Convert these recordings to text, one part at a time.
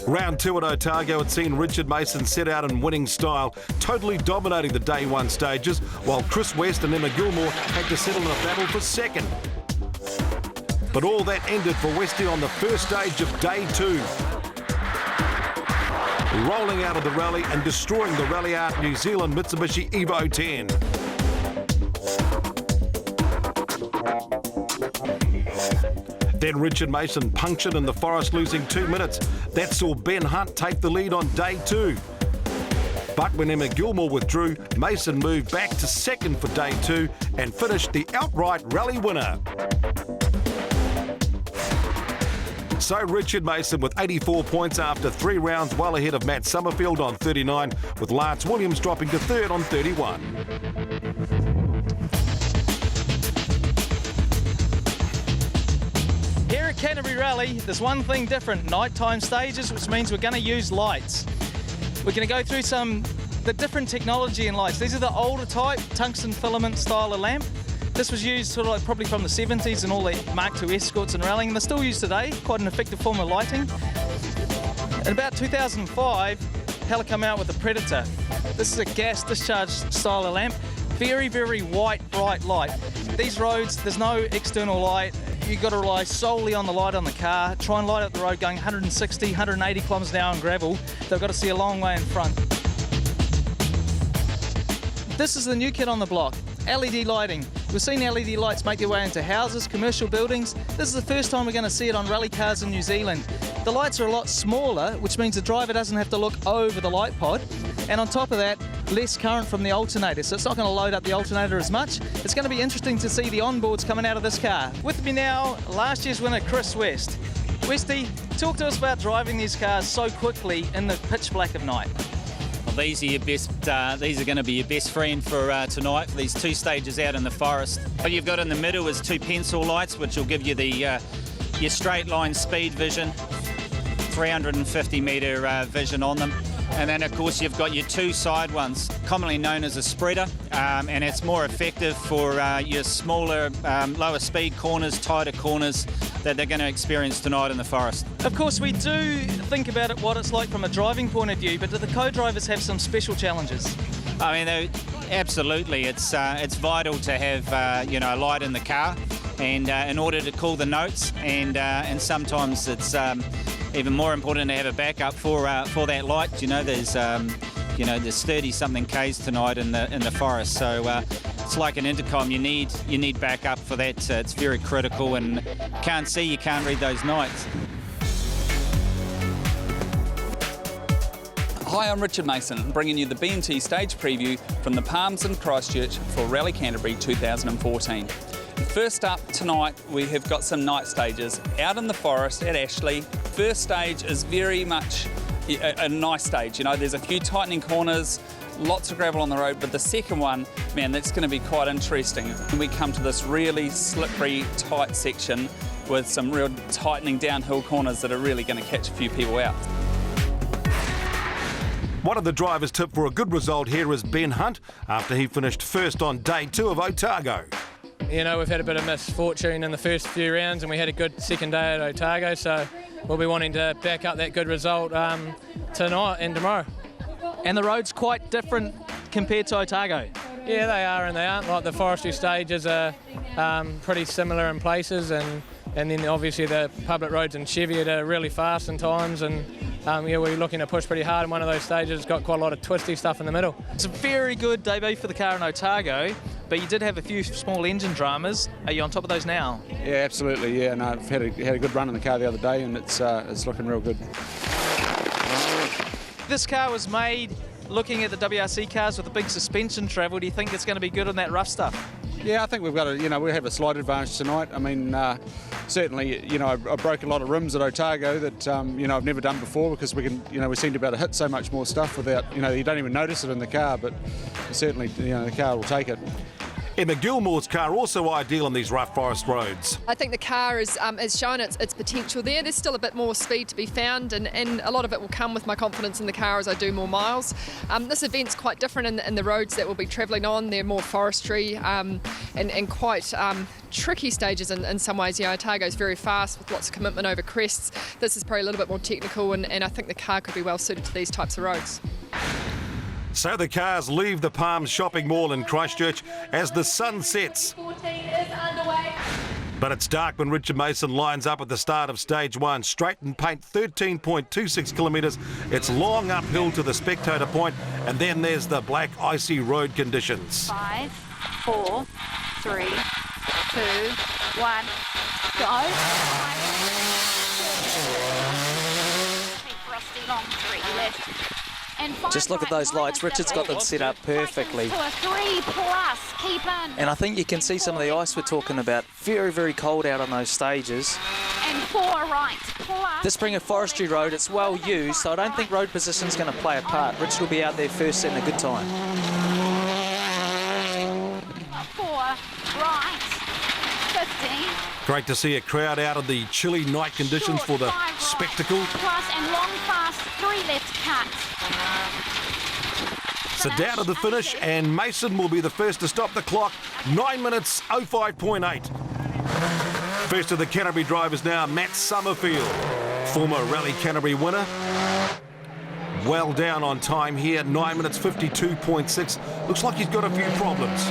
Round 2 at Otago had seen Richard Mason set out in winning style, totally dominating the day 1 stages, while Chris West and Emma Gilmore had to settle in a battle for second. But all that ended for Westy on the first stage of day 2. Rolling out of the rally and destroying the Rally Art New Zealand Mitsubishi Evo 10. Then Richard Mason punctured in the forest, losing 2 minutes. That saw Ben Hunt take the lead on day 2. But when Emma Gilmore withdrew, Mason moved back to second for day 2 and finished the outright rally winner. So Richard Mason with 84 points after 3 rounds, well ahead of Matt Summerfield on 39, with Lance Williams dropping to third on 31. Here at Canterbury Rally, there's one thing different, nighttime stages, which means we're going to use lights. We're going to go through the different technology in lights. These are the older type, tungsten filament style of lamp. This was used sort of like probably from the 70s and all the Mark II escorts and rallying, and they're still used today, quite an effective form of lighting. In about 2005, Hella came out with the Predator. This is a gas discharge style of lamp, very, very white, bright light. These roads, there's no external light. You've got to rely solely on the light on the car. Try and light up the road going 160, 180 kilometres an hour on gravel. They've got to see a long way in front. This is the new kid on the block, LED lighting. We've seen LED lights make their way into houses, commercial buildings. This is the first time we're going to see it on rally cars in New Zealand. The lights are a lot smaller, which means the driver doesn't have to look over the light pod. And on top of that, less current from the alternator, so it's not going to load up the alternator as much. It's going to be interesting to see the onboards coming out of this car. With me now, last year's winner, Chris West. Westy, talk to us about driving these cars so quickly in the pitch black of night. Well, these are your best. These are going to be your best friend for tonight. For these 2 stages out in the forest. What you've got in the middle is 2 pencil lights, which will give you the your straight line speed vision, 350 metre vision on them. And then, of course, you've got your 2 side ones, commonly known as a spreader, and it's more effective for your smaller, lower speed corners, tighter corners that they're going to experience tonight in the forest. Of course, we do think about it, what it's like from a driving point of view, but do the co-drivers have some special challenges? I mean, absolutely. It's vital to have you know, a light in the car, and in order to call the notes, and sometimes it's even more important to have a backup for that light. You know, there's 30-something k's tonight in the forest, so it's like an intercom. You need backup for that. It's very critical, and can't see, you can't read those nights. Hi, I'm Richard Mason, bringing you the B&T stage preview from the Palms in Christchurch for Rally Canterbury 2014. First up tonight, we have got some night stages out in the forest at Ashley. First stage is very much a nice stage. You know, there's a few tightening corners, lots of gravel on the road, but the second one, man, that's going to be quite interesting. We come to this really slippery, tight section with some real tightening downhill corners that are really going to catch a few people out. One of the drivers tipped for a good result here is Ben Hunt, after he finished first on day 2 of Otago. You know, we've had a bit of misfortune in the first few rounds, and we had a good second day at Otago, so we'll be wanting to back up that good result tonight and tomorrow. And the road's quite different compared to Otago. Yeah, they are and they aren't. Like the forestry stages are pretty similar in places, and then obviously the public roads in Cheviot are really fast in times, and yeah, we're looking to push pretty hard in one of those stages. It's got quite a lot of twisty stuff in the middle. It's a very good debut for the car in Otago, but you did have a few small engine dramas. Are you on top of those now? Yeah, absolutely. Yeah, no, I've had a good run in the car the other day, and it's looking real good. This car was made looking at the WRC cars with the big suspension travel. Do you think it's going to be good on that rough stuff? Yeah, I think we've got we have a slight advantage tonight. I mean, certainly, I broke a lot of rims at Otago that, I've never done before, because we seem to be able to hit so much more stuff without, you don't even notice it in the car, but certainly, the car will take it. Emma Gilmore's car also ideal on these rough forest roads. I think the car has shown its potential there. There's still a bit more speed to be found, and a lot of it will come with my confidence in the car as I do more miles. This event's quite different in the roads that we'll be travelling on. They're more forestry and quite tricky stages in some ways. You know, Otago's very fast with lots of commitment over crests. This is probably a little bit more technical, and I think the car could be well suited to these types of roads. So the cars leave the Palms shopping mall in Christchurch as the sun sets. 14 is underway. But it's dark when Richard Mason lines up at the start of stage 1. Straight and paint 13.26 kilometres. It's long uphill to the spectator point, and then there's the black icy road conditions. 5, 4, 3, 2, 1, go. Frosty long 3 left. And Just look at those lights. Richard's got them set up perfectly. To a 3+, keep in. And I think you can see some of the ice we're talking about. Very, very cold out on those stages. And 4 right, plus. This being a forestry road, it's well used, so I don't think road position's going to play a part. Richard will be out there first setting a good time. 4 right, 15. Great to see a crowd out of the chilly night conditions for the spectacle. Plus and long fast, 3 left cut. So down to the finish, and Mason will be the first to stop the clock. 9 minutes 05.8. First of the Canterbury drivers now, Matt Summerfield, former Rally Canterbury winner. Well down on time here, 9 minutes 52.6. Looks like he's got a few problems.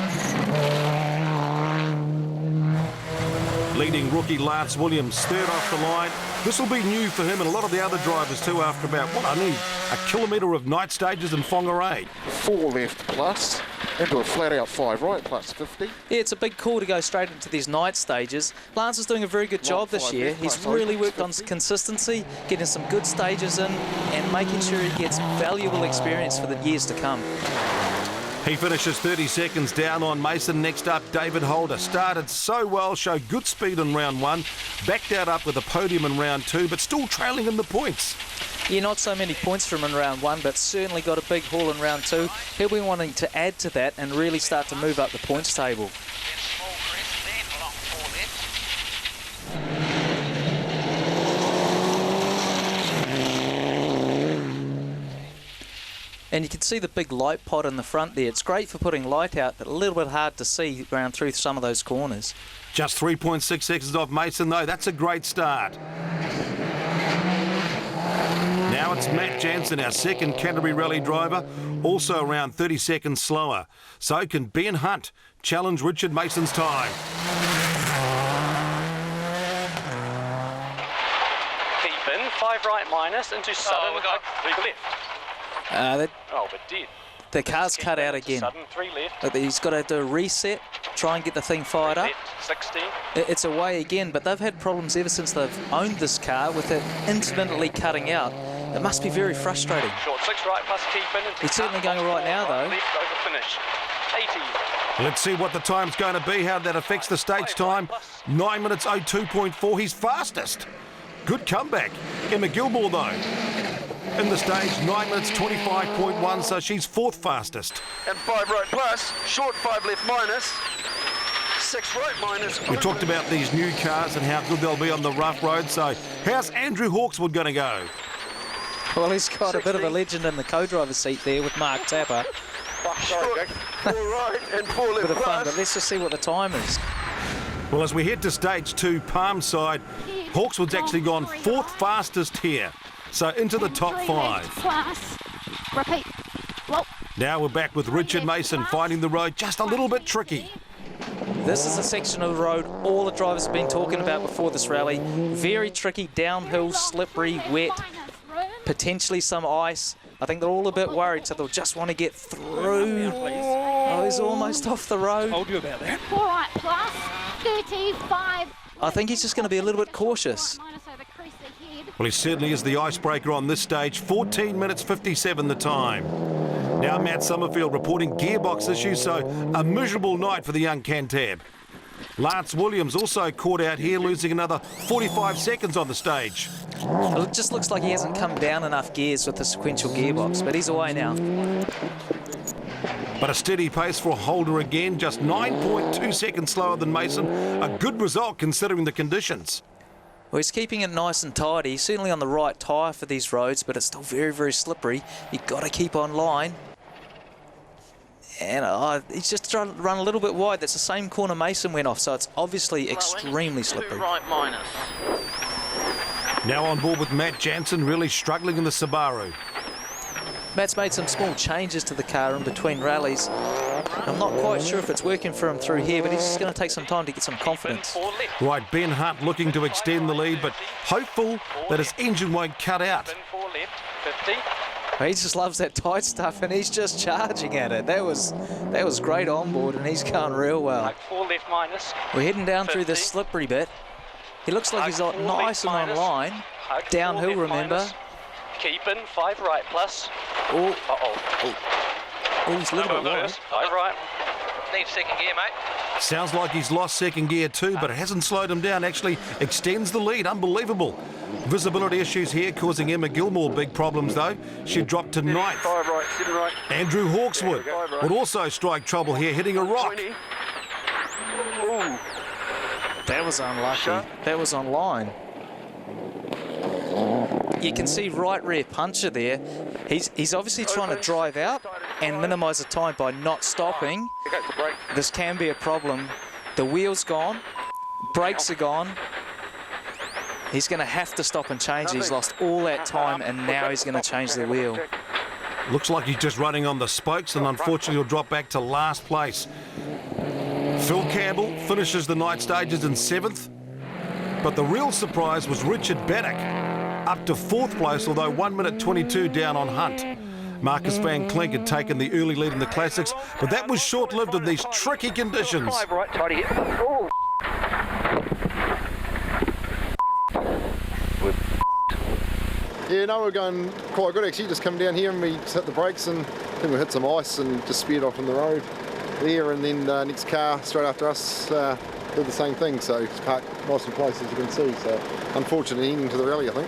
Leading rookie Lance Williams, third off the line. This will be new for him and a lot of the other drivers too after about, only a kilometre of night stages in Whangarei. 4 left plus, into a flat out 5 right plus 50. Yeah, it's a big call to go straight into these night stages. Lance is doing a very good job this year. He's really worked on consistency, getting some good stages in and making sure he gets valuable experience for the years to come. He finishes 30 seconds down on Mason. Next up, David Holder. Started so well, showed good speed in round 1, backed out up with a podium in round 2, but still trailing in the points. Yeah, not so many points from in round 1, but certainly got a big haul in round 2. He'll be wanting to add to that and really start to move up the points table. And you can see the big light pod in the front there. It's great for putting light out, but a little bit hard to see around through some of those corners. Just 3.6 seconds off Mason, though. That's a great start. Now it's Matt Jansen, our second Canterbury Rally driver, also around 30 seconds slower. So can Ben Hunt challenge Richard Mason's time? Keep in, 5 right minus into sudden, we got 3 left. But did. The car's cut out again. Sudden 3 left. Look, he's got to do a reset, try and get the thing fired up. Left, 16. It's away again, but they've had problems ever since they've owned this car with it intermittently cutting out. It must be very frustrating. Short 6 right plus keep in. He's certainly going right now, though. Left over finish. 80. Let's see what the time's going to be, how that affects the stage time. 9 minutes 02.4, he's fastest. Good comeback. Emma Gilmore, though, in the stage, 9 minutes 25.1, so she's 4th fastest. And 5 right plus, short 5 left minus, 6 right minus. We talked about these new cars and how good they'll be on the rough road, so how's Andrew Hawkswood going to go? Well, he's got a bit of a legend in the co-driver's seat there with Mark Tapper. Short, 4 right and 4 left Bit of fun, plus. but let's just see what the time is. Well, as we head to stage 2, Palm side, Hawkswood's actually gone 4th fastest here. So into the top 5. Plus, repeat. Whoa. Now we're back with Richard Mason finding the road just a little bit tricky. This is a section of the road all the drivers have been talking about before this rally. Very tricky, downhill, slippery, wet, potentially some ice. I think they're all a bit worried, so they'll just want to get through. Oh, he's almost off the road. Told you about that. 4 right plus, 35. I think he's just going to be a little bit cautious. Minus over crease ahead. Well, he certainly is the icebreaker on this stage. 14 minutes 57 the time. Now Matt Summerfield reporting gearbox issues, so a miserable night for the young Cantab. Lance Williams also caught out here, losing another 45 seconds on the stage. Well, it just looks like he hasn't come down enough gears with the sequential gearbox, but he's away now. But a steady pace for Holder again, just 9.2 seconds slower than Mason. A good result considering the conditions. Well, he's keeping it nice and tidy. He's certainly on the right tyre for these roads, but it's still very, very slippery. You've got to keep on line. And he's just trying to run a little bit wide. That's the same corner Mason went off, so it's obviously extremely slippery. Right minus. Now on board with Matt Jansen, really struggling in the Subaru. Matt's made some small changes to the car in between rallies. I'm not quite sure if it's working for him through here, but he's just going to take some time to get some confidence. Right, Ben Hunt looking to extend the lead, but hopeful that his engine won't cut out. He just loves that tight stuff, and he's just charging at it. That was great on board, and he's going real well. 4 left minus. We're heading down through this slippery bit. He looks like he's nice and on line. Downhill, remember. Keep in 5 right plus. Oh, he's a little bit low. 5 right. Need second gear, mate. Sounds like he's lost second gear too, but it hasn't slowed him down. Actually extends the lead. Unbelievable. Visibility issues here causing Emma Gilmore big problems though. She dropped to 9th. 5 right, 7 right. Andrew Hawkswood would also strike trouble here, hitting a rock. 20. Ooh. That was unlucky. That was on line. You can see right rear puncher there. He's obviously trying to drive out and minimise the time by not stopping. This can be a problem. The wheel's gone, brakes are gone. He's going to have to stop and change. He's lost all that time, and now he's going to change the wheel. Looks like he's just running on the spokes, and unfortunately he'll drop back to last place. Phil Campbell finishes the night stages in 7th, but the real surprise was Richard Bannock, up to 4th place, although 1 minute 22 down on Hunt. Marcus Van Klink had taken the early lead in the Classics, but that was short-lived in these tricky conditions. 5 right, tidy. Oh. Yeah, no, we're going quite good actually. Just come down here and we hit the brakes, and I think we hit some ice and just speared off on the road there, and then next car straight after us did the same thing, so it's parked nice and close as you can see. So unfortunate ending to the rally, I think.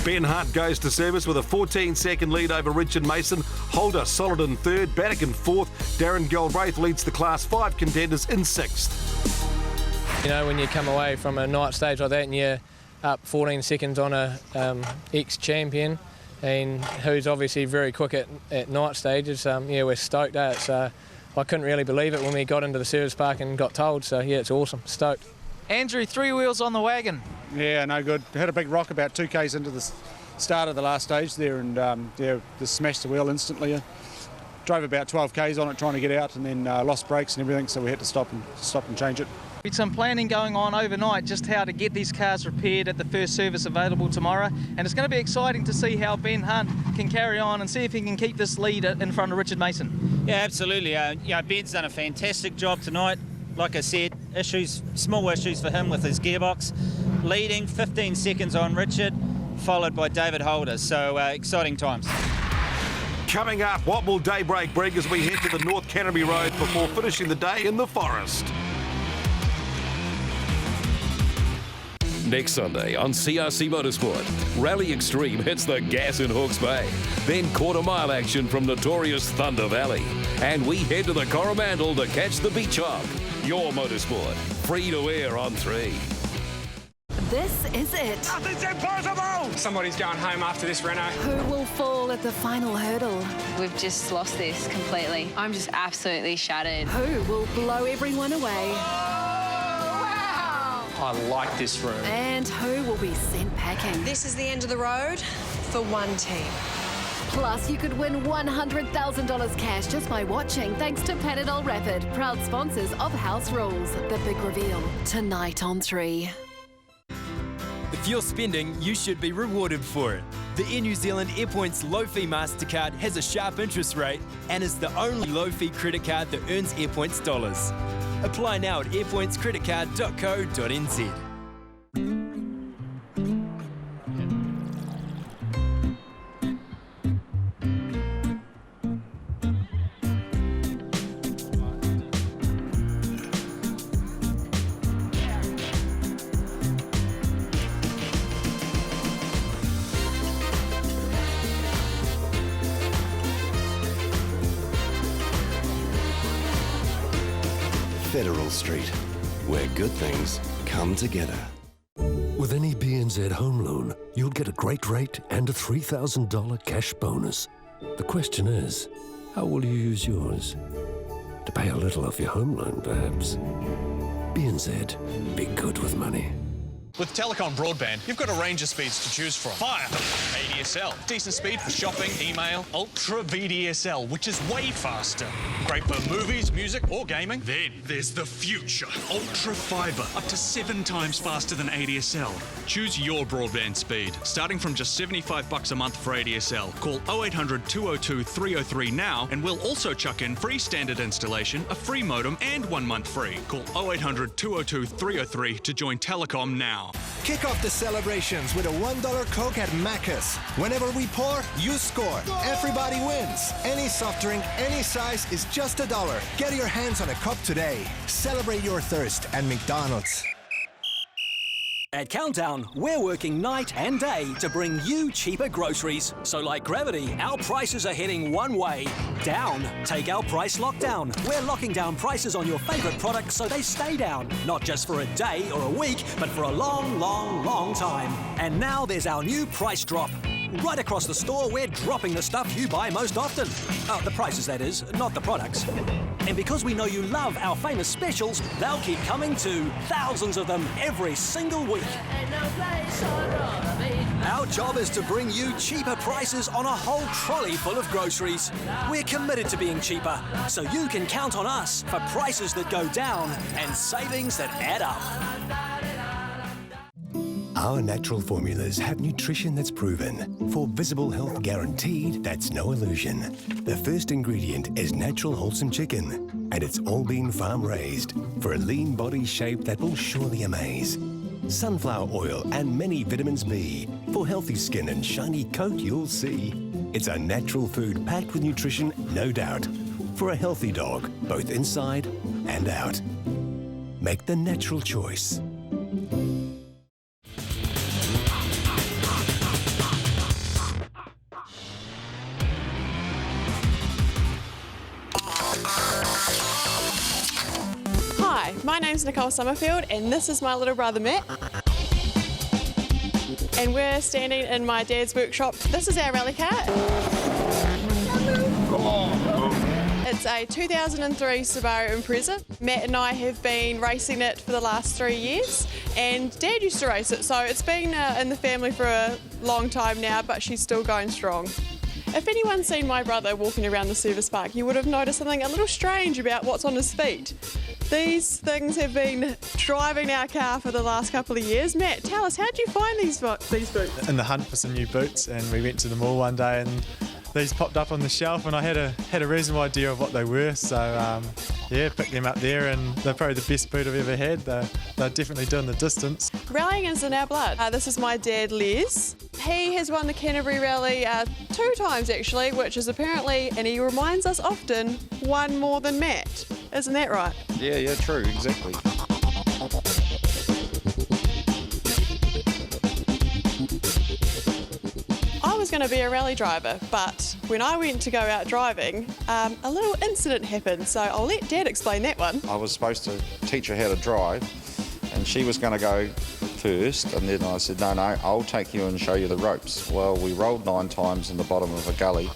Ben Hunt goes to service with a 14-second lead over Richard Mason. Holder solid in 3rd, Bannock in 4th. Darren Galbraith leads the Class 5 contenders in 6th. You know, when you come away from a night stage like that and you're up 14 seconds on a ex-champion, and who's obviously very quick at night stages, yeah, we're stoked at it. So I couldn't really believe it when we got into the service park and got told. So yeah, it's awesome. Stoked. Andrew, 3 wheels on the wagon. Yeah, no good. Had a big rock about 2 k's into the start of the last stage there, and yeah, just smashed the wheel instantly. Drove about 12 k's on it trying to get out, and then lost brakes and everything, so we had to stop and change it. With some planning going on overnight, just how to get these cars repaired at the first service available tomorrow, and it's going to be exciting to see how Ben Hunt can carry on and see if he can keep this lead in front of Richard Mason. Yeah, absolutely. Ben's done a fantastic job tonight. Like I said, small issues for him with his gearbox. Leading 15 seconds on Richard, followed by David Holder. So exciting times. Coming up, what will daybreak bring as we head to the North Canterbury Road before finishing the day in the forest? Next Sunday on CRC Motorsport, Rally Extreme hits the gas in Hawke's Bay. Then quarter-mile action from notorious Thunder Valley. And we head to the Coromandel to catch the beach hop. Your motorsport, free to air on 3. This is it. Nothing's impossible! Somebody's going home after this, Renault. Who will fall at the final hurdle? We've just lost this completely. I'm just absolutely shattered. Who will blow everyone away? I like this room. And who will be sent packing? This is the end of the road for one team. Plus, you could win $100,000 cash just by watching, thanks to Panadol Rapid, proud sponsors of House Rules. The big reveal tonight on 3. If you're spending, you should be rewarded for it. The Air New Zealand Airpoints low-fee MasterCard has a sharp interest rate and is the only low-fee credit card that earns Airpoints dollars. Apply now at airpointscreditcard.co.nz. Federal Street, where good things come together. With any BNZ home loan, you'll get a great rate and a $3,000 cash bonus. The question is, how will you use yours? To pay a little off your home loan, perhaps. BNZ, be good with money. With Telecom Broadband, you've got a range of speeds to choose from. Fire, ADSL, decent speed for shopping, email, Ultra VDSL, which is way faster. Great for movies, music, or gaming. Then there's the future, Ultra Fibre, up to 7 times faster than ADSL. Choose your broadband speed, starting from just $75 a month for ADSL. Call 0800 202 303 now, and we'll also chuck in free standard installation, a free modem, and 1 month free. Call 0800 202 303 to join Telecom now. Kick off the celebrations with a $1 Coke at Macca's. Whenever we pour, you score. Everybody wins. Any soft drink, any size is just $1. Get your hands on a cup today. Celebrate your thirst at McDonald's. At Countdown, we're working night and day to bring you cheaper groceries. So like gravity, our prices are heading one way, down. Take our price lockdown. We're locking down prices on your favourite products so they stay down. Not just for a day or a week, but for a long, long, long time. And now there's our new price drop. Right across the store, we're dropping the stuff you buy most often. The prices, that is, not the products. And because we know you love our famous specials, they'll keep coming too. Thousands of them every single week. Our job is to bring you cheaper prices on a whole trolley full of groceries. We're committed to being cheaper, so you can count on us for prices that go down and savings that add up. Our natural formulas have nutrition that's proven. For visible health guaranteed, that's no illusion. The first ingredient is natural wholesome chicken, and it's all been farm raised for a lean body shape that will surely amaze. Sunflower oil and many vitamins B. For healthy skin and shiny coat, you'll see. It's a natural food packed with nutrition, no doubt. For a healthy dog, both inside and out. Make the natural choice. Hi, my name's Nicole Summerfield and this is my little brother Matt. And we're standing in my dad's workshop. This is our rally car. It's a 2003 Subaru Impreza. Matt and I have been racing it for the last 3 years and Dad used to race it, so it's been in the family for a long time now, but she's still going strong. If anyone's seen my brother walking around the service park, you would have noticed something a little strange about what's on his feet. These things have been driving our car for the last couple of years. Matt, tell us, how did you find these boots? In the hunt for some new boots, and we went to the mall one day and these popped up on the shelf and I had a reasonable idea of what they were, so yeah, picked them up there and they're probably the best boot I've ever had. They're definitely doing the distance. Rallying is in our blood. This is my dad, Les. He has won the Canterbury Rally 2 times actually, which is apparently, and he reminds us often, one more than Matt. Isn't that right? Yeah, true, exactly. I was going to be a rally driver, but when I went to go out driving, a little incident happened, so I'll let Dad explain that one. I was supposed to teach her how to drive, and she was going to go first, and then I said, no, I'll take you and show you the ropes. Well, we rolled 9 times in the bottom of a gully.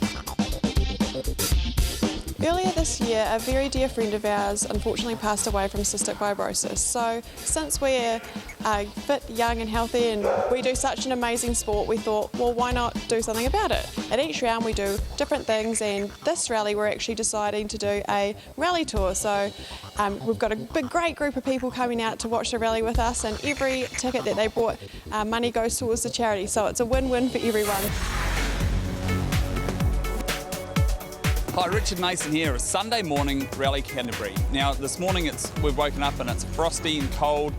Earlier this year, a very dear friend of ours unfortunately passed away from cystic fibrosis. So since we're fit, young and healthy and we do such an amazing sport, we thought, well, why not do something about it? At each round we do different things, and this rally we're actually deciding to do a rally tour. So we've got a great group of people coming out to watch the rally with us, and every ticket that they bought, money goes towards the charity. So it's a win-win for everyone. Hi, Richard Mason here, a Sunday morning Rally Canterbury. Now this morning we've woken up and it's frosty and cold.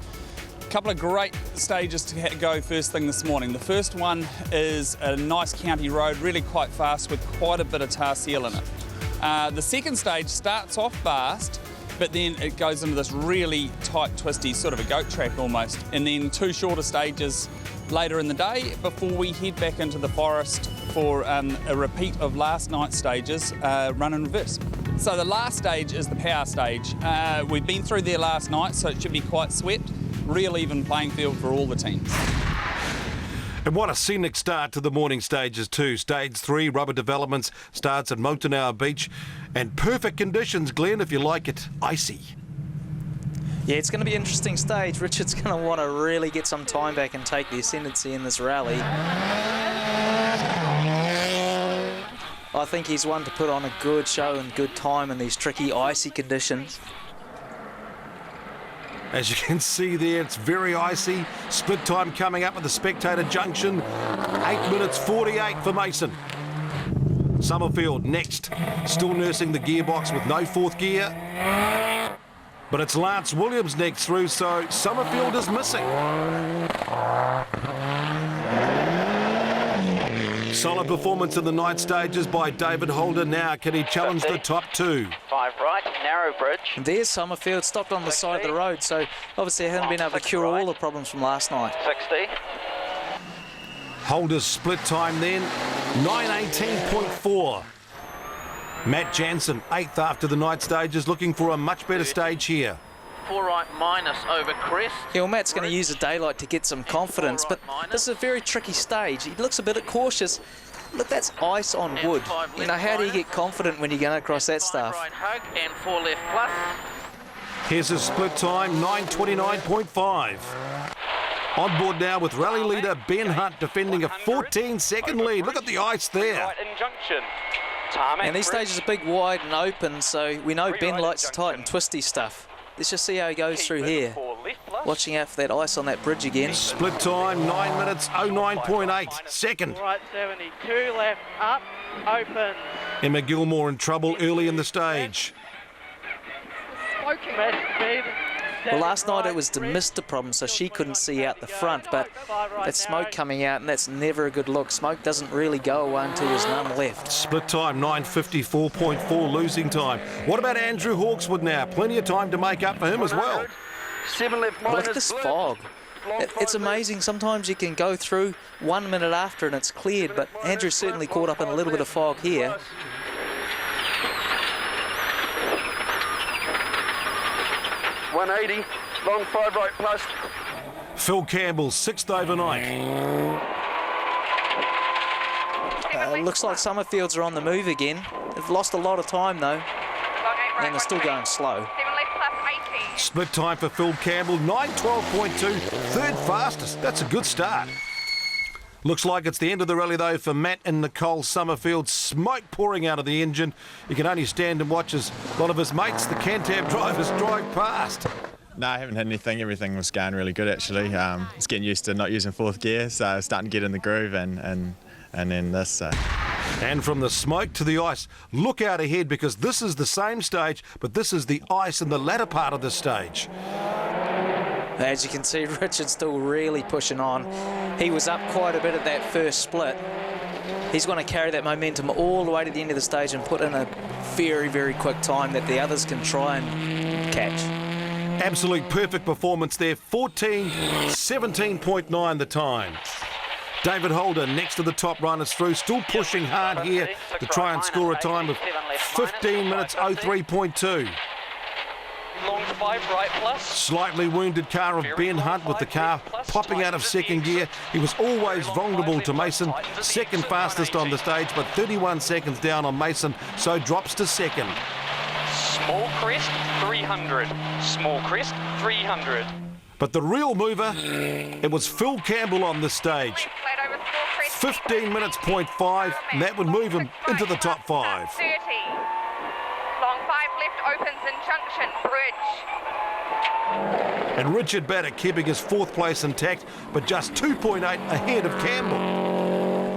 A couple of great stages to go first thing this morning. The first one is a nice county road, really quite fast with quite a bit of tar seal in it. The second stage starts off fast, but then it goes into this really tight, twisty, sort of a goat track almost. And then 2 shorter stages later in the day before we head back into the forest for a repeat of last night's stages, run in reverse. So the last stage is the power stage. We've been through there last night, so it should be quite swept. Real even playing field for all the teams. And what a scenic start to the morning stages too. Stage 3, rubber developments, starts at Motunau Beach. And perfect conditions, Glenn, if you like it icy. Yeah, it's going to be an interesting stage. Richard's going to want to really get some time back and take the ascendancy in this rally. I think he's one to put on a good show and good time in these tricky, icy conditions. As you can see there, it's very icy. Split time coming up at the spectator junction. 8 minutes 48 for Mason. Summerfield next, still nursing the gearbox with no fourth gear. But it's Lance Williams next through, so Summerfield is missing. Solid performance in the night stages by David Holder. Now, can he challenge the top two? 5 right, narrow bridge. And there's Summerfield, stopped on the side of the road, so obviously he hasn't been able to cure all the problems from last night. 60. Holder's split time then, 9:18.4. Matt Jansen, 8th after the night stages, looking for a much better stage here. 4 right minus over crest. Yeah, well, Matt's going to use the daylight to get some confidence, but this is a very tricky stage. He looks a bit cautious. Look, that's ice on wood. You know, how do you get confident when you're going across that stuff? Right hug and 4 left plus. Here's his split time, 9:29.5. On board now with rally leader Ben Hunt defending a 14-second lead. Look at the ice there. Right injunction. And these stages are big, wide and open, so we know Ben likes to tight and twisty stuff. Let's just see how he goes through here. Watching out for that ice on that bridge again. Split time, 9 minutes, 09.8. Second. Right 72, left up, opens. Emma Gilmore in trouble early in the stage. Well, last night it was the Mister problem, so she couldn't see out the front, but that smoke coming out, and that's never a good look. Smoke doesn't really go away until there's none left. Split time, 9:54.4 losing time. What about Andrew Hawkswood now? Plenty of time to make up for him as well. 7 left Look at this fog. It's amazing. Sometimes you can go through 1 minute after and it's cleared, but Andrew's certainly caught up in a little bit of fog here. .180, long 5 right plus. Phil Campbell, 6th overnight. Looks like Summerfields are on the move again. They've lost a lot of time though, and they're still going slow. Split time for Phil Campbell, 9:12.2, 3rd fastest. That's a good start. Looks like it's the end of the rally though for Matt and Nicole Summerfield. Smoke pouring out of the engine. You can only stand and watch as a lot of his mates, the Canterbury drivers, drive past. No, I haven't had anything. Everything was going really good actually. Just getting used to not using fourth gear, so starting to get in the groove and then this. So. And from the smoke to the ice, look out ahead because this is the same stage, but this is the ice in the latter part of the stage. As you can see, Richard's still really pushing on. He was up quite a bit at that first split. He's going to carry that momentum all the way to the end of the stage and put in a very, very quick time that the others can try and catch. Absolute perfect performance there, 14:17.9 the time. David Holder next to the top runners through, still pushing hard here to try and score a time of 15 minutes 03.2. Long 5 right plus. Slightly wounded car of Ben Hunt with the car popping out of second gear. He was always vulnerable to Mason, second fastest on the stage, but 31 seconds down on Mason, so drops to second. Small crest, 300. Small crest, 300. But the real mover, it was Phil Campbell on this stage. 15 minutes, 0.5, and that would move him into the top 5. 30. Long 5 left opens in junction, bridge. And Richard Batter keeping his 4th place intact, but just 2.8 ahead of Campbell.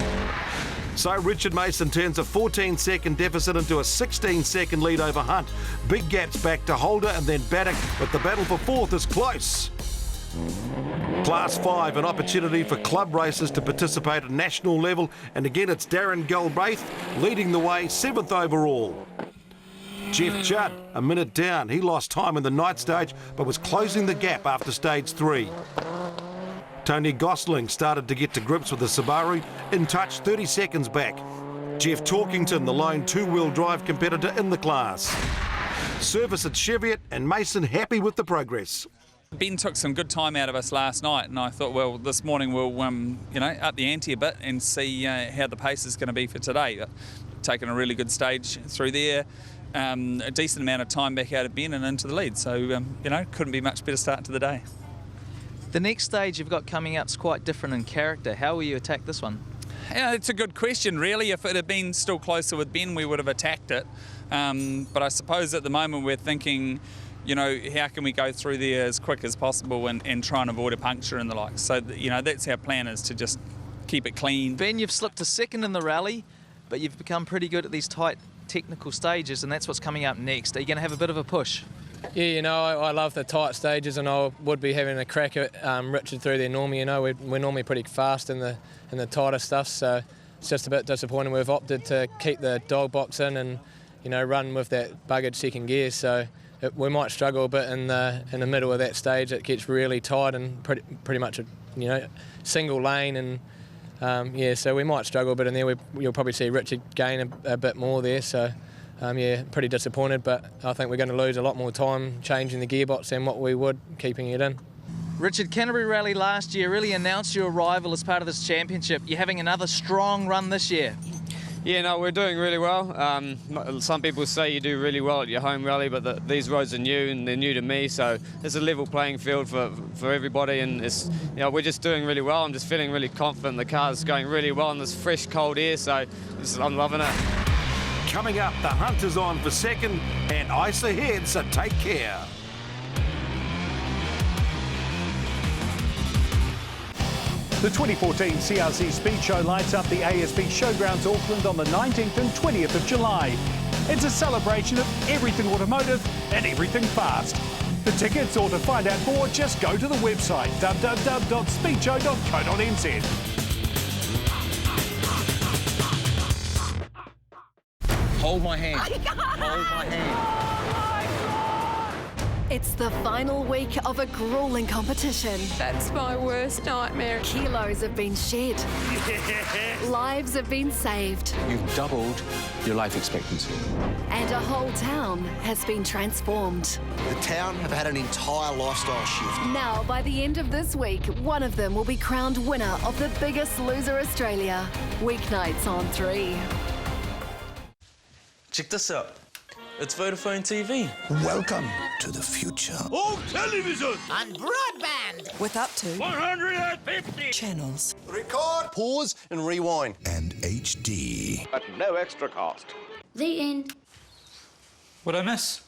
So Richard Mason turns a 14-second deficit into a 16-second lead over Hunt. Big gaps back to Holder and then Baddock, but the battle for 4th is close. Class 5, an opportunity for club racers to participate at national level, and again it's Darren Galbraith leading the way, 7th overall. Jeff Judd, a minute down. He lost time in the night stage, but was closing the gap after stage 3. Tony Gosling started to get to grips with the Subaru, in touch 30 seconds back. Jeff Torkington, the lone two-wheel drive competitor in the class. Service at Cheviot and Mason happy with the progress. Ben took some good time out of us last night, and I thought, well, this morning we'll, up the ante a bit and see how the pace is going to be for today. Taken a really good stage through there, a decent amount of time back out of Ben and into the lead. So, couldn't be much better start to the day. The next stage you've got coming up is quite different in character. How will you attack this one? Yeah, it's a good question, really. If it had been still closer with Ben, we would have attacked it. But I suppose at the moment we're thinking, how can we go through there as quick as possible and try and avoid a puncture and the like. So, that's our plan, is to just keep it clean. Ben, you've slipped to second in the rally, but you've become pretty good at these tight technical stages, and that's what's coming up next. Are you going to have a bit of a push? Yeah, I love the tight stages, and I would be having a crack at Richard through there normally. We're normally pretty fast in the tighter stuff, so it's just a bit disappointing. We've opted to keep the dog box in and run with that buggered second gear, so we might struggle a bit in the middle of that stage. It gets really tight and pretty much a single lane, and so we might struggle a bit in there. You'll probably see Richard gain a bit more there, so. Pretty disappointed, but I think we're going to lose a lot more time changing the gearbox than what we would keeping it in. Richard, Canterbury Rally last year really announced your arrival as part of this championship. You're having another strong run this year. Yeah, no, we're doing really well. Some people say you do really well at your home rally, but these roads are new and they're new to me, so it's a level playing field for everybody, and it's, we're just doing really well. I'm just feeling really confident. The car's going really well in this fresh, cold air, so I'm loving it. Coming up, the hunt is on for second and ice ahead, so take care. The 2014 CRC Speed Show lights up the ASB Showgrounds Auckland on the 19th and 20th of July. It's a celebration of everything automotive and everything fast. For tickets or to find out more, just go to the website www.speedshow.co.nz. Hold my hand. Hold my hand. It's the final week of a grueling competition. That's my worst nightmare. Kilos have been shed. Lives have been saved. You've doubled your life expectancy. And a whole town has been transformed. The town have had an entire lifestyle shift. Now, by the end of this week, one of them will be crowned winner of the Biggest Loser Australia. Weeknights on 3. Check this out. It's Vodafone TV. Welcome to the future. Oh, television! On broadband. With up to 150 channels. Record, pause, and rewind. And HD. At no extra cost. The end. What'd I miss?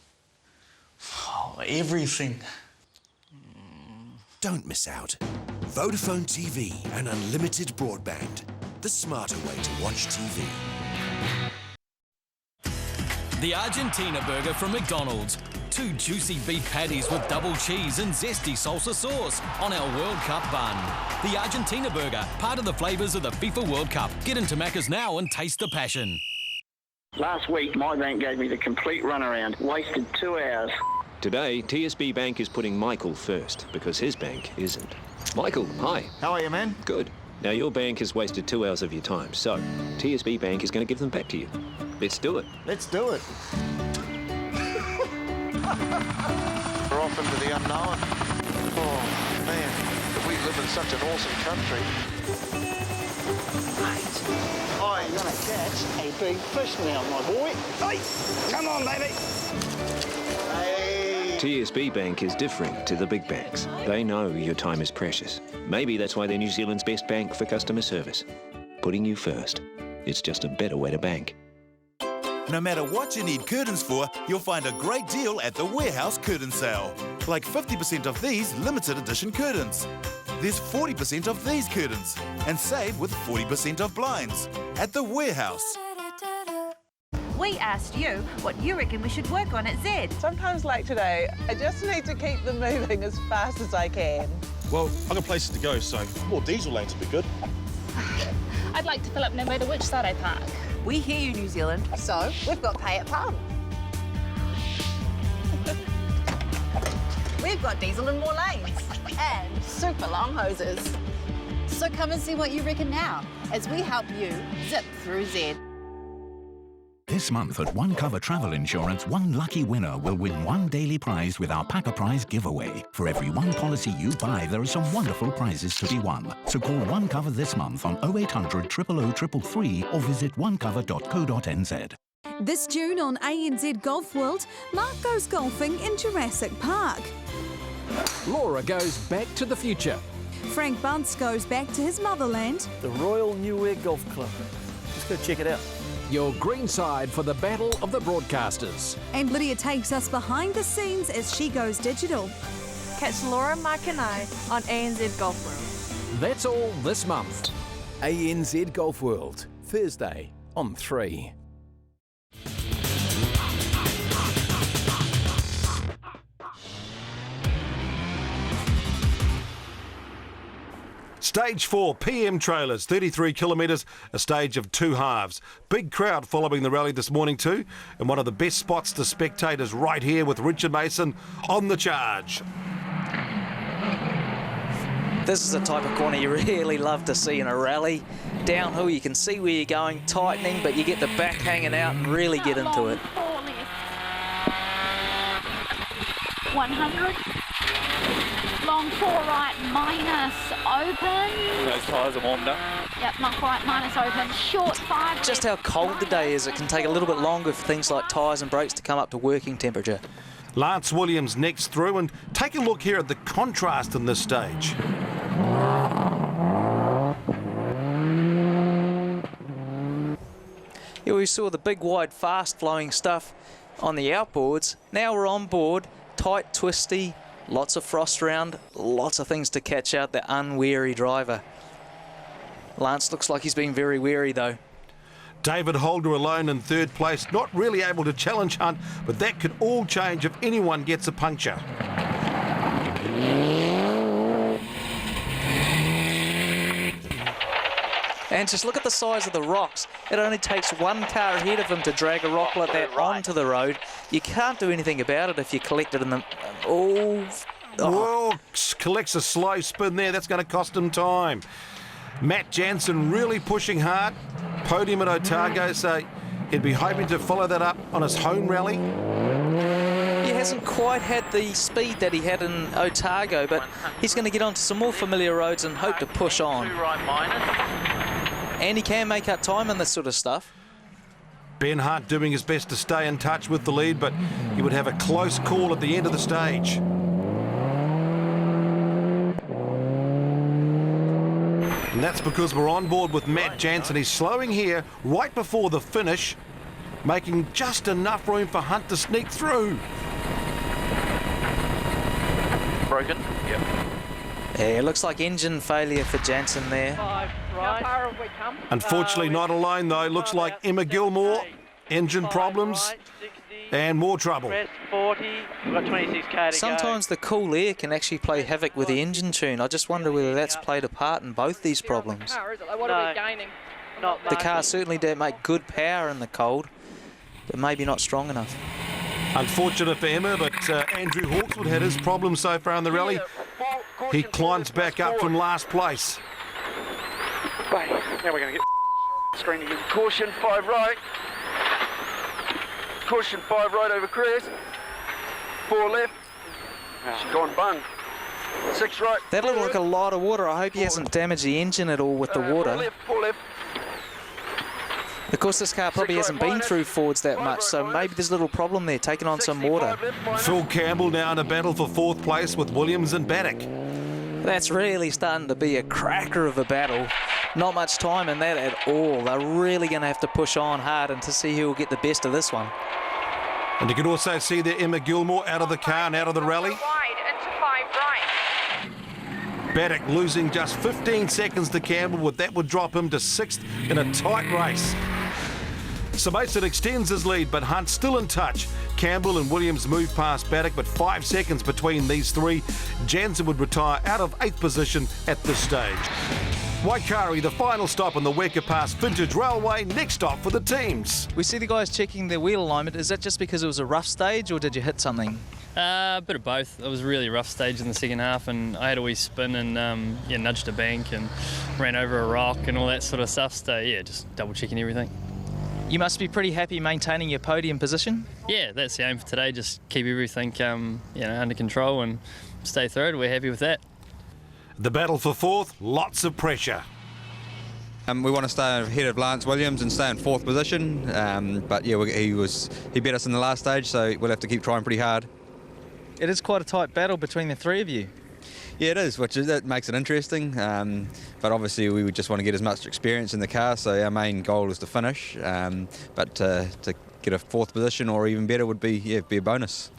Oh, everything. Don't miss out. Vodafone TV and unlimited broadband. The smarter way to watch TV. The Argentina burger from McDonald's. 2 juicy beef patties with double cheese and zesty salsa sauce on our World Cup bun. The Argentina burger, part of the flavours of the FIFA World Cup. Get into Macca's now and taste the passion. Last week, my bank gave me the complete runaround. Wasted 2 hours. Today, TSB Bank is putting Michael first because his bank isn't. Michael, hi. How are you, man? Good. Now, your bank has wasted 2 hours of your time, so TSB Bank is going to give them back to you. Let's do it. Let's do it. We're off into the unknown. Oh, man. We live in such an awesome country. Mate, I'm going to catch a big fish now, my boy. Hey, come on, baby. Hey. TSB Bank is different to the big banks. They know your time is precious. Maybe that's why they're New Zealand's best bank for customer service. Putting you first. It's just a better way to bank. No matter what you need curtains for, you'll find a great deal at the Warehouse Curtain Sale. Like 50% of these limited edition curtains. There's 40% of these curtains. And save with 40% of blinds. At the Warehouse. We asked you what you reckon we should work on at Z. Sometimes like today, I just need to keep them moving as fast as I can. Well, I've got places to go, so more diesel lanes would be good. I'd like to fill up no matter which side I park. We hear you, New Zealand, so we've got pay at pump. We've got diesel in more lanes. and super long hoses. So come and see what you reckon now as we help you zip through Z. This month at One Cover Travel Insurance, one lucky winner will win one daily prize with our Pack a Prize giveaway. For every one policy you buy, there are some wonderful prizes to be won. So call One Cover this month on 0800 000 333 or visit onecover.co.nz. This June on ANZ Golf World, Mark goes golfing in Jurassic Park. Laura goes back to the future. Frank Bunce goes back to his motherland. The Royal New Air Golf Club. Let's go check it out. Your green side for the battle of the broadcasters. And Lydia takes us behind the scenes as she goes digital. Catch Laura, Mark and I on ANZ Golf World. That's all this month. ANZ Golf World, Thursday on 3. Stage 4, PM trailers, 33 kilometres, a stage of two halves. Big crowd following the rally this morning too, and one of the best spots to spectators right here with Richard Mason on the charge. This is the type of corner you really love to see in a rally. Downhill, you can see where you're going, tightening, but you get the back hanging out and really get into it. 100. Long 4 right, minus open. Those tyres are warmed up. Yep, long right, minus open. Short 5. Just how cold the day is, it can take a little bit longer for things like tyres and brakes to come up to working temperature. Lance Williams next through, and take a look here at the contrast in this stage. Yeah, we saw the big, wide, fast-flowing stuff on the outboards. Now we're on board, tight, twisty, lots of frost around, lots of things to catch out the unwary driver. Lance looks like he's been very wary though. David Holder alone in third place, not really able to challenge Hunt, but that could all change if anyone gets a puncture. And just look at the size of the rocks. It only takes one car ahead of him to drag a rock like that onto the road. You can't do anything about it if you collect it in the... Well, collects a slow spin there. That's going to cost him time. Matt Jansen really pushing hard. Podium at Otago, so he'd be hoping to follow that up on his home rally. He hasn't quite had the speed that he had in Otago, but he's going to get onto some more familiar roads and hope to push on. And he can make up time on this sort of stuff. Ben Hunt doing his best to stay in touch with the lead, but he would have a close call at the end of the stage. And that's because we're on board with Matt Jansen. He's slowing here right before the finish, making just enough room for Hunt to sneak through. Broken? Yep. Yeah, it looks like engine failure for Jansen there. Right. How far have we come? Unfortunately not alone though. Looks like Emma Gilmore, engine problems and more trouble. 40, we've got 26k to go. Sometimes the cool air can actually play havoc with the engine tune. I just wonder whether that's played a part in both these problems. What are we gaining? The car certainly did make good power in the cold, but maybe not strong enough. Unfortunate for Emma, but Andrew Hawkswood had his problems so far in the rally. He climbs back up from last place. Wait, now we're going to get screen again. Caution 5 right. Caution 5 right over Chris. 4 left. She's gone bung. 6 right. That looked like a lot of water. I hope he hasn't damaged the engine at all with the water. 4 left. Of course, this car probably hasn't been through Fords that much, so maybe there's a little problem there, taking on some water. Phil Campbell now in a battle for 4th place with Williams and Baddock. That's really starting to be a cracker of a battle. Not much time in that at all. They're really going to have to push on hard and to see who will get the best of this one. And you can also see there Emma Gilmore out of the car and out of the rally. Wide into 5 right. Baddock losing just 15 seconds to Campbell, but that would drop him to 6th in a tight race. So Mason extends his lead, but Hunt's still in touch. Campbell and Williams move past Baddock, but 5 seconds between these three. Jansen would retire out of 8th position at this stage. Waikari, the final stop on the Weka Pass Vintage Railway, next stop for the teams. We see the guys checking their wheel alignment. Is that just because it was a rough stage, or did you hit something? A bit of both. It was a really rough stage in the second half, and I had a wee spin and nudged a bank and ran over a rock and all that sort of stuff. So yeah, just double checking everything. You must be pretty happy maintaining your podium position. Yeah, that's the aim for today. Just keep everything under control and stay through it. We're happy with that. The battle for fourth, lots of pressure. We want to stay ahead of Lance Williams and stay in fourth position, but yeah, he beat us in the last stage, so we'll have to keep trying pretty hard. It is quite a tight battle between the three of you. Yeah, it is, that makes it interesting, but obviously we would just want to get as much experience in the car, so our main goal is to finish, but to get a fourth position or even better would be a bonus.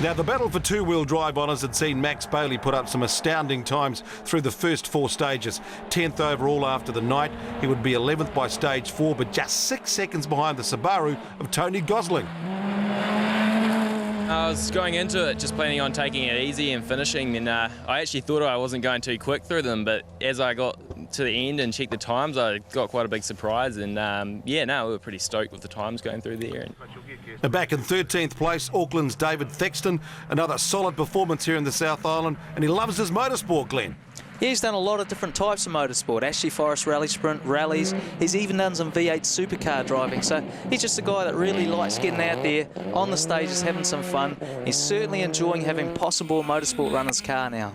Now, the battle for two-wheel drive honours had seen Max Bailey put up some astounding times through the first 4 stages. 10th overall after the night. He would be 11th by stage 4, but just 6 seconds behind the Subaru of Tony Gosling. I was going into it just planning on taking it easy and finishing, and I actually thought I wasn't going too quick through them, but as I got to the end and checked the times, I got quite a big surprise, and we were pretty stoked with the times going through there. Now back in 13th place, Auckland's David Thexton. Another solid performance here in the South Island, and he loves his motorsport, Glenn. Yeah, he's done a lot of different types of motorsport, Ashley Forest Rally Sprint, rallies. He's even done some V8 supercar driving, so he's just a guy that really likes getting out there on the stages, having some fun. He's certainly enjoying having possible motorsport runner's car now.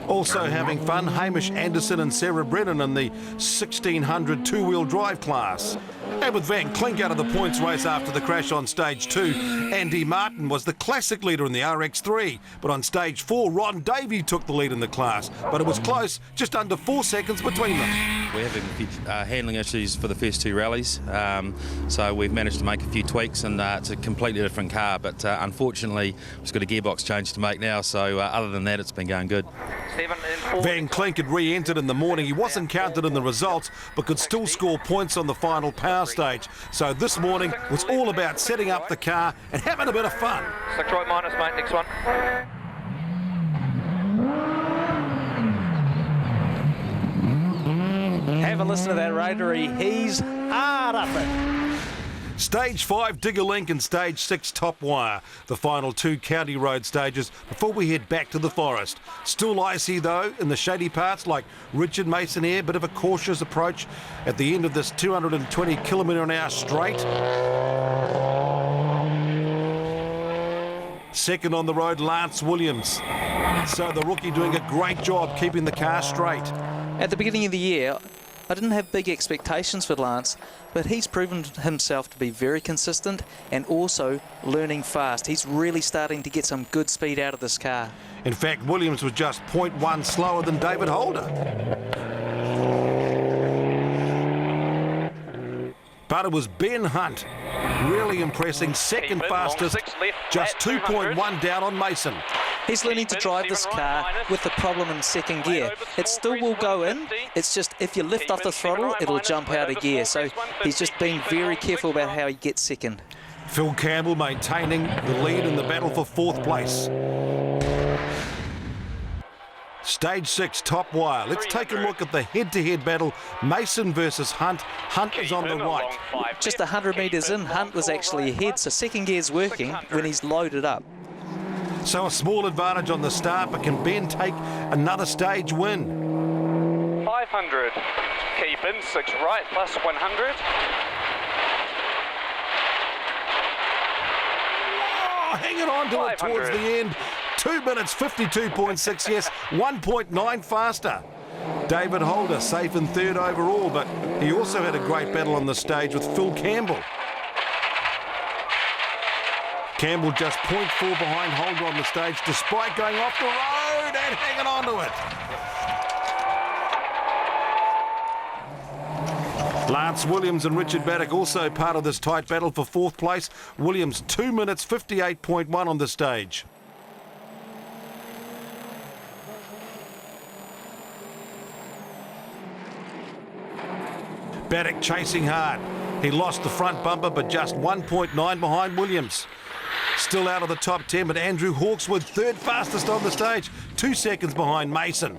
Also having fun, Hamish Anderson and Sarah Brennan in the 1600 two-wheel drive class. And with Van Klink out of the points race after the crash on stage 2, Andy Martin was the classic leader in the RX3. But on stage 4, Ron Davey took the lead in the class. But it was close, just under 4 seconds between them. We're having a few handling issues for the first 2 rallies, so we've managed to make a few tweaks, and it's a completely different car, but unfortunately we've got a gearbox change to make now, so other than that it's been going good. Van Klink had re-entered in the morning. He wasn't counted in the results, but could still score points on the final power stage. So this morning was all about setting up the car and having a bit of fun. 6 right minus, mate, next one. Have a listen to that rotary. He's hard up it. Stage 5 Digger Link and Stage 6 Top Wire, the final 2 county road stages before we head back to the forest. Still icy though in the shady parts like Richard Mason here, bit of a cautious approach at the end of this 220 km/h straight. Second on the road, Lance Williams. So the rookie doing a great job keeping the car straight. At the beginning of the year, I didn't have big expectations for Lance, but he's proven himself to be very consistent and also learning fast. He's really starting to get some good speed out of this car. In fact, Williams was just 0.1 slower than David Holder. But it was Ben Hunt, really impressing, second fastest, just 2.1 down on Mason. He's learning to drive this car with the problem in second gear. It still will go in, it's just if you lift off the throttle, it'll jump out of gear. So he's just being very careful about how he gets second. Phil Campbell maintaining the lead in the battle for 4th place. Stage 6 Top Wire. Let's take a look at the head-to-head battle. Mason versus Hunt. Hunt is on the right. Just 100 metres in, Hunt was actually ahead, so second gear's working when he's loaded up. So a small advantage on the start, but can Ben take another stage win? 500. Keep in, 6 right plus 100. Oh, hanging on to it towards the end. 2 minutes 52.6, yes, 1.9 faster. David Holder safe in 3rd overall, but he also had a great battle on the stage with Phil Campbell. Campbell just 0.4 behind Holder on the stage despite going off the road and hanging on to it. Lance Williams and Richard Baddock also part of this tight battle for 4th place. Williams 2 minutes 58.1 on the stage. Baddock chasing hard. He lost the front bumper, but just 1.9 behind Williams. Still out of the top 10, but Andrew Hawkswood 3rd fastest on the stage, 2 seconds behind Mason.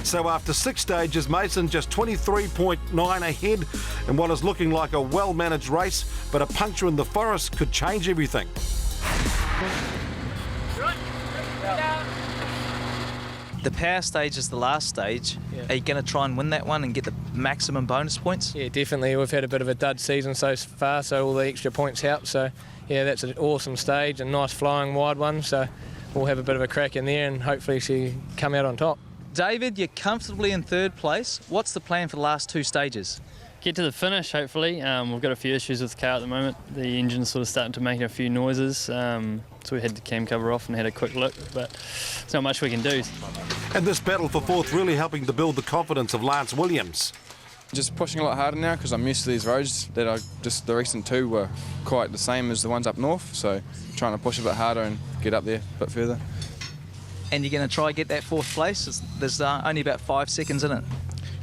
So after 6 stages, Mason just 23.9 ahead in what is looking like a well-managed race, but a puncture in the forest could change everything. The power stage is the last stage. Yeah. Are you going to try and win that one and get the maximum bonus points? Yeah, definitely. We've had a bit of a dud season so far, so all the extra points help. So, yeah, that's an awesome stage, a nice flying wide one. So we'll have a bit of a crack in there and hopefully she come out on top. David, you're comfortably in 3rd place. What's the plan for the last 2 stages? Get to the finish, hopefully. We've got a few issues with the car at the moment. The engine's sort of starting to make a few noises. So we had the cam cover off and had a quick look, but there's not much we can do. And this battle for 4th really helping to build the confidence of Lance Williams. Just pushing a lot harder now because I'm used to these roads that the recent 2 were quite the same as the ones up north. So trying to push a bit harder and get up there a bit further. And you're going to try and get that 4th place? There's only about 5 seconds in it.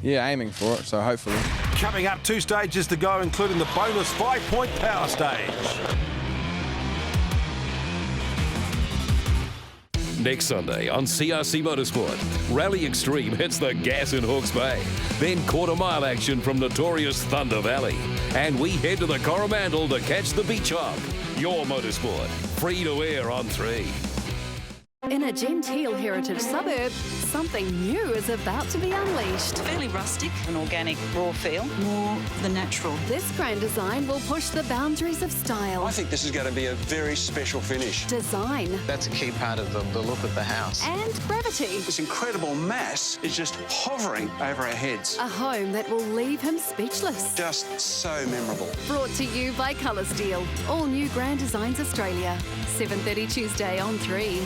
Yeah, aiming for it, so hopefully. Coming up, 2 stages to go, including the bonus 5-point power stage. Next Sunday on CRC Motorsport, Rally Extreme hits the gas in Hawke's Bay. Then quarter-mile action from notorious Thunder Valley. And we head to the Coromandel to catch the beach hop. Your motorsport, free to air on 3. In a genteel heritage suburb, something new is about to be unleashed. Fairly rustic, an organic raw feel, more the natural. This grand design will push the boundaries of style. I think this is going to be a very special finish. Design. That's a key part of the look of the house. And gravity. This incredible mass is just hovering over our heads. A home that will leave him speechless. Just so memorable. Brought to you by Colour Steel. All new Grand Designs Australia. 7:30 Tuesday on 3.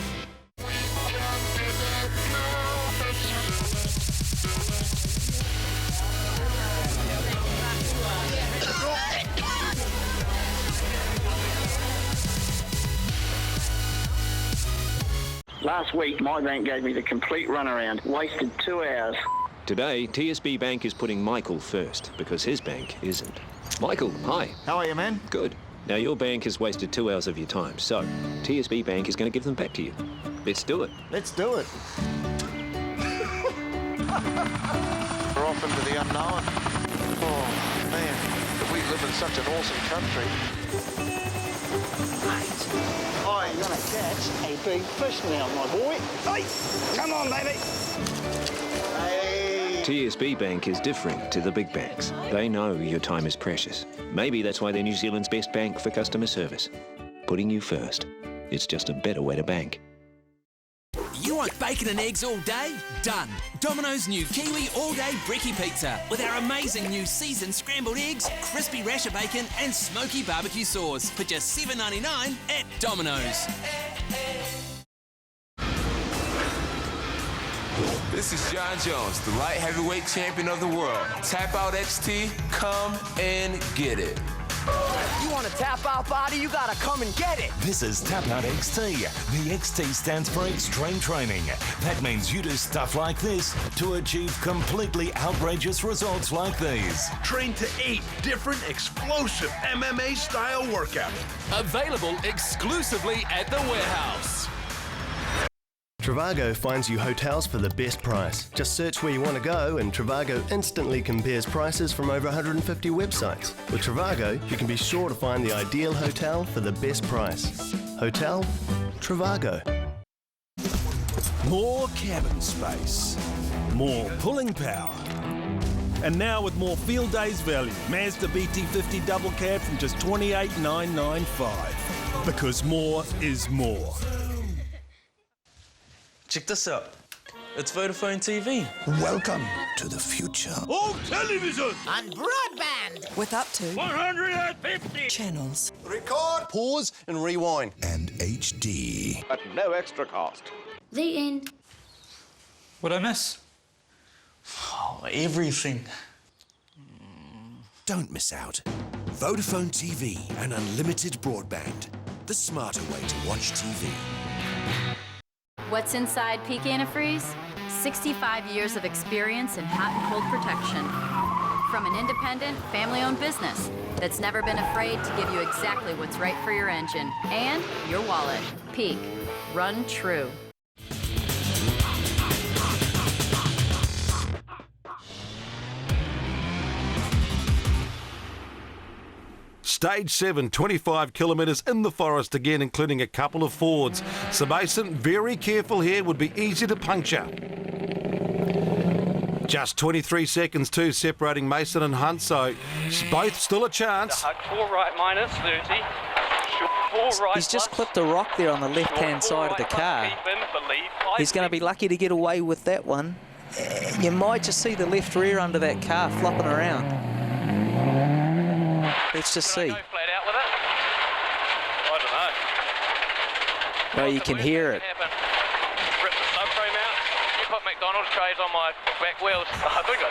Last week, my bank gave me the complete runaround. Wasted 2 hours. Today, TSB Bank is putting Michael first because his bank isn't. Michael, hi. How are you, man? Good. Now, your bank has wasted 2 hours of your time, so TSB Bank is going to give them back to you. Let's do it. Let's do it. We're off into the unknown. Oh, man. We live in such an awesome country. Oh, you're going to catch a big fish now, my boy. Hey, come on, baby. Hey. TSB Bank is different to the big banks. They know your time is precious. Maybe that's why they're New Zealand's best bank for customer service. Putting you first. It's just a better way to bank. You want bacon and eggs all day? Done. Domino's new Kiwi all-day brekkie pizza with our amazing new seasoned scrambled eggs, crispy rasher bacon and smoky barbecue sauce for just $7.99 at Domino's. This is John Jones, the light heavyweight champion of the world. Tap Out XT, come and get it. You want a tap out body? You gotta come and get it. This is Tap Out XT. The XT stands for Extreme Training. That means you do stuff like this to achieve completely outrageous results like these. Train to 8 different explosive MMA-style workouts. Available exclusively at the warehouse. Trivago finds you hotels for the best price. Just search where you want to go and Trivago instantly compares prices from over 150 websites. With Trivago, you can be sure to find the ideal hotel for the best price. Hotel Trivago. More cabin space. More pulling power. And now with more field days value, Mazda BT50 double cab from just $28,995. Because more is more. Check this out. It's Vodafone TV. Welcome to the future. Oh, television! And broadband! With up to 150 channels. Record, pause, and rewind. And HD. At no extra cost. The end. What'd I miss? Oh, everything. Don't miss out. Vodafone TV and unlimited broadband. The smarter way to watch TV. What's inside Peak Antifreeze? 65 years of experience in hot and cold protection. From an independent, family-owned business that's never been afraid to give you exactly what's right for your engine and your wallet. Peak. Run true. Stage 7, 25 kilometres in the forest again, including a couple of fords. So Mason, very careful here, would be easy to puncture. Just 23 seconds too, separating Mason and Hunt, so both still a chance. 4 right minus 30. 4 right. He's just clipped a rock there on the left-hand side of the car. He's going to be lucky to get away with that one. You might just see the left rear under that car flopping around. Let's just see. Flat out with it? I don't know. Well, you can hear it. Rip the subframe out. You put McDonald's trays on my back wheels. I think I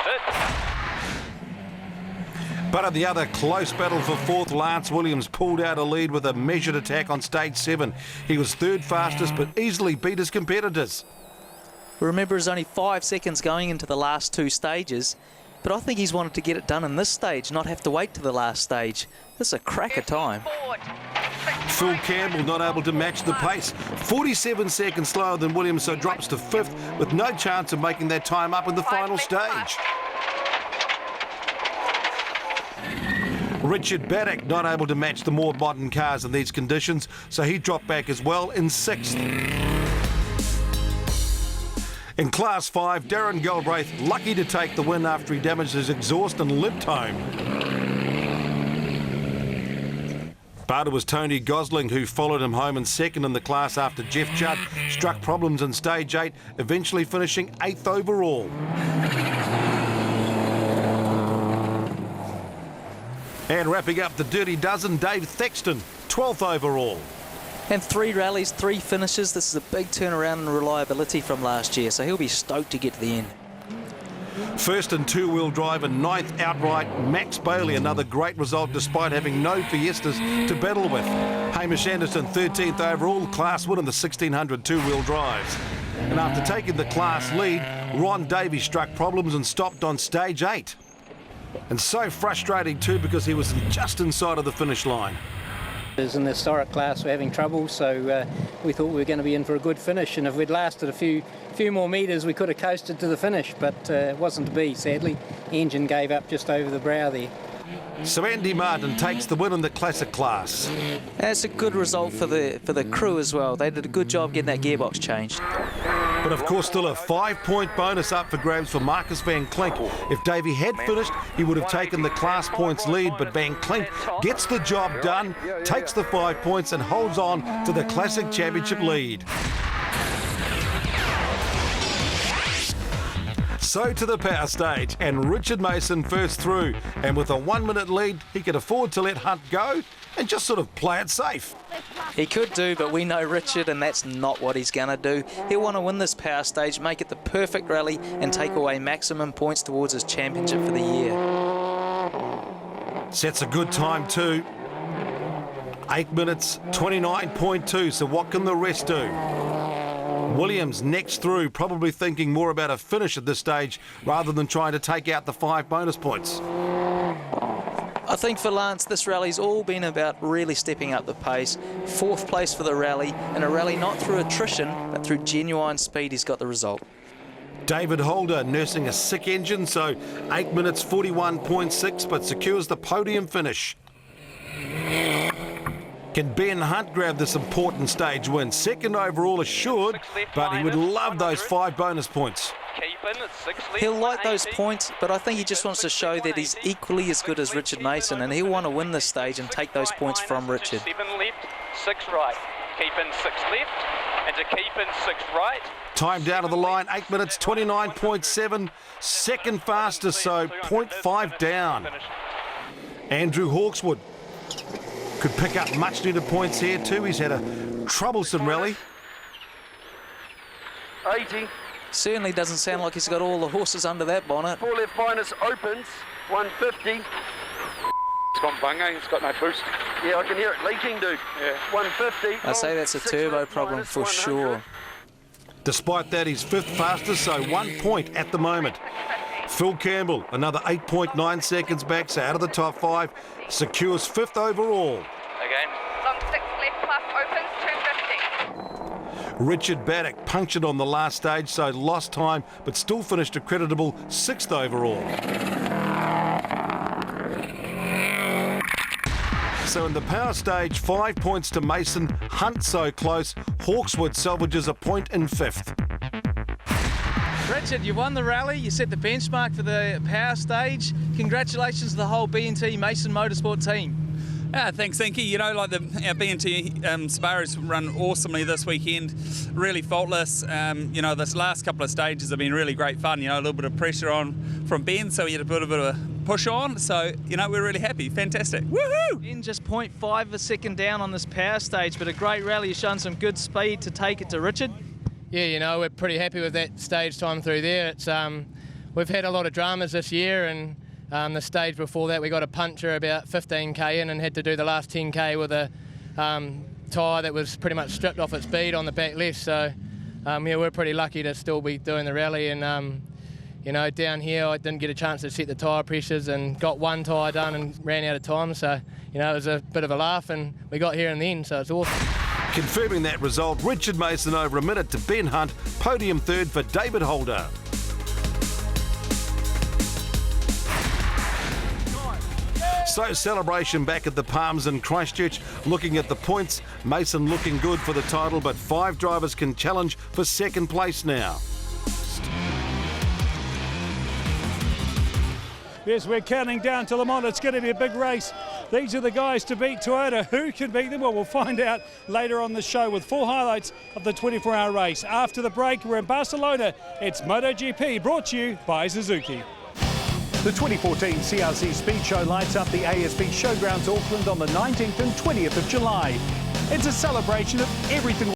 did. But at the other close battle for fourth, Lance Williams pulled out a lead with a measured attack on stage 7. He was third fastest, but easily beat his competitors. Remember, there's only 5 seconds going into the last 2 stages, but I think he's wanted to get it done in this stage, not have to wait to the last stage. This is a cracker time. Phil Campbell not able to match the pace. 47 seconds slower than Williams, so drops to 5th with no chance of making that time up in the final stage. Richard Baddock not able to match the more modern cars in these conditions, so he dropped back as well in 6th. In Class 5, Darren Galbraith lucky to take the win after he damaged his exhaust and limped home. But it was Tony Gosling who followed him home in 2nd in the class after Jeff Judd struck problems in stage 8, eventually finishing 8th overall. And wrapping up the Dirty Dozen, Dave Thaxton, 12th overall. And 3 rallies, 3 finishes. This is a big turnaround in reliability from last year, so he'll be stoked to get to the end. First in 2-wheel drive and 9th outright, Max Bailey, another great result despite having no Fiestas to battle with. Hamish Anderson, 13th overall, class win in the 1600 2-wheel drives. And after taking the class lead, Ron Davies struck problems and stopped on stage 8. And so frustrating too because he was just inside of the finish line. In the historic class we're having trouble, so we thought we were going to be in for a good finish, and if we'd lasted a few more metres we could have coasted to the finish, but it wasn't to be, sadly. Engine gave up just over the brow there. So Andy Martin takes the win in the classic class. That's a good result for the crew as well. They did a good job getting that gearbox changed. But of course still a 5-point bonus up for grabs for Marcus Van Klink. If Davey had finished, he would have taken the class points lead, but Van Klink gets the job done, takes the 5 points and holds on to the Classic Championship lead. So to the power stage, and Richard Mason first through, and with a 1-minute lead he could afford to let Hunt go and just sort of play it safe. He could do, but we know Richard, and that's not what he's going to do. He'll want to win this power stage, make it the perfect rally and take away maximum points towards his championship for the year. Sets a good time too. 8 minutes 29.2, so what can the rest do? Williams next through, probably thinking more about a finish at this stage rather than trying to take out the 5 bonus points. I think for Lance, this rally's all been about really stepping up the pace. 4th place for the rally, and a rally not through attrition, but through genuine speed. He's got the result. David Holder nursing a sick engine, so 8 minutes 41.6, but secures the podium finish. Can Ben Hunt grab this important stage win? 2nd overall assured, but he would love those 5 bonus points. He'll like those points, but I think he just wants to show that he's equally as good as Richard Mason, and he'll want to win this stage and take those points from Richard. 7 left, 6 right. Keep in 6 left, and to keep in 6 right. Time down to the line, 8 minutes 29.7, 2nd fastest, so 0.5 down. Andrew Hawkswood could pick up much needed points here too. He's had a troublesome rally. 80. Certainly doesn't sound like he's got all the horses under that bonnet. 4 left minus opens, 150. It's gone bungo, it's got no boost. Yeah, I can hear it leaking, dude. Yeah. 150. I'd say that's a turbo problem for sure. Despite that, he's 5th fastest, so 1 point at the moment. Phil Campbell, another 8.9 seconds back, so out of the top 5, secures 5th overall. Again. Long 6 left plus opens, 250. Richard Baddock punctured on the last stage, so lost time, but still finished a creditable 6th overall. So in the power stage, 5 points to Mason. Hunt so close. Hawkswood salvages a point in 5th. Richard, you won the rally. You set the benchmark for the power stage. Congratulations to the whole B&T Mason Motorsport team. Thanks, Inky. You know, like our B&T Subarus run awesomely this weekend, really faultless. You know, this last couple of stages have been really great fun. You know, a little bit of pressure on from Ben, so we had a bit of a push on. So, you know, we're really happy. Fantastic. Woohoo! Ben just 0.5 of a second down on this power stage, but a great rally. You've shown some good speed to take it to Richard. Yeah, you know, we're pretty happy with that stage time through there. It's we've had a lot of dramas this year, and the stage before that we got a puncture about 15k in and had to do the last 10k with a tyre that was pretty much stripped off its bead on the back left. So yeah, we're pretty lucky to still be doing the rally, and you know, down here I didn't get a chance to set the tyre pressures and got one tyre done and ran out of time. So you know, it was a bit of a laugh, and we got here in the end, so it's awesome. Confirming that result, Richard Mason over a minute to Ben Hunt, podium 3rd for David Holder. So celebration back at the Palms in Christchurch. Looking at the points, Mason looking good for the title, but 5 drivers can challenge for 2nd place now. Yes, we're counting down to Le Mans. It's going to be a big race. These are the guys to beat Toyota. Who can beat them? Well, we'll find out later on the show with full highlights of the 24-hour race. After the break, we're in Barcelona. It's MotoGP, brought to you by Suzuki. The 2014 CRC Speed Show lights up the ASB Showgrounds Auckland on the 19th and 20th of July. It's a celebration of everything